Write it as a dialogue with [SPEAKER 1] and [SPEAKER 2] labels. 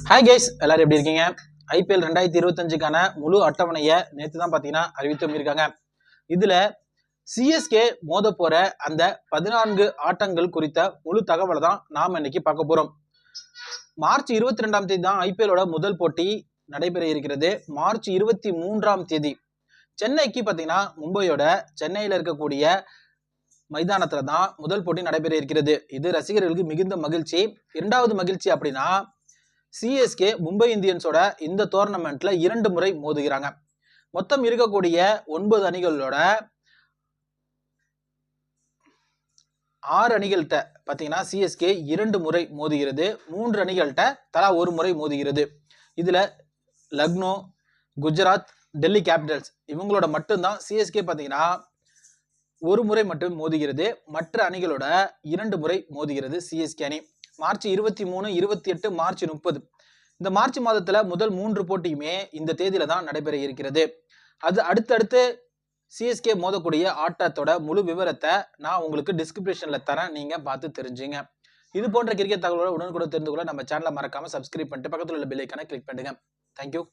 [SPEAKER 1] Hi guys, எல்லாரும் எப்படி இருக்கீங்க? ஐபிஎல் 2025க்கான முழு அட்டவணையை நேற்று தான் பார்த்தீங்கன்னா அறிவித்து இருக்காங்க. இதுல சிஎஸ்கே மோத போற அந்த 14 ஆட்டங்கள் குறித்த முழு தகவலை தான் நாம இன்னைக்கு பார்க்க போறோம். மார்ச் 22ஆம் தேதி தான் ஐபிஎலோட முதல் போட்டி நடைபெற இருக்கிறது. மார்ச் 23ஆம் தேதி சென்னைக்கு பார்த்தீங்கன்னா மும்பையோட சென்னையில இருக்கக்கூடிய மைதானத்துல தான் முதல் போட்டி நடைபெற இருக்கிறது. இது ரசிகர்களுக்கு மிகுந்த மகிழ்ச்சி. இரண்டாவது மகிழ்ச்சி அப்படின்னா சிஎஸ்கே மும்பை இந்தியன்ஸோட இந்த டோர்னமெண்ட்ல 2 முறை மோதுகிறாங்க. மொத்தம் இருக்கக்கூடிய 9 அணிகளோட 6 அணிகள்கிட்ட பார்த்தீங்கன்னா சிஎஸ்கே 2 முறை மோதுகிறது. 3 அணிகள்கிட்ட தலா 1 முறை மோதுகிறது. இதுல லக்னோ, குஜராத், டெல்லி கேபிட்டல்ஸ் இவங்களோட மட்டும்தான் சிஎஸ்கே பார்த்தீங்கன்னா 1 முறை மட்டும் மோதுகிறது. மற்ற அணிகளோட 2 முறை மோதுகிறது சிஎஸ்கே அணி. மார்ச் 23, 28, மார்ச் 30 இந்த மார்ச் மாதத்துல முதல் 3 போட்டியுமே இந்த தேதியில தான் நடைபெற இருக்கிறது. அது அடுத்தடுத்து சிஎஸ்கே மோதக்கூடிய ஆட்டத்தோட முழு விவரத்தை நான் உங்களுக்கு டிஸ்கிரிப்ஷன்ல தரேன், நீங்க பார்த்து தெரிஞ்சுங்க. இது போன்ற கிரிக்கெட் தகவலோட உடனுக்குடன் தெரிந்து கொள்ள நம்ம சேனலை மறக்காம சப்ஸ்கிரைப் பண்ணிட்டு பக்கத்தில் உள்ள பெல் ஐகானை கிளிக் பண்ணுங்க. தேங்க்யூ.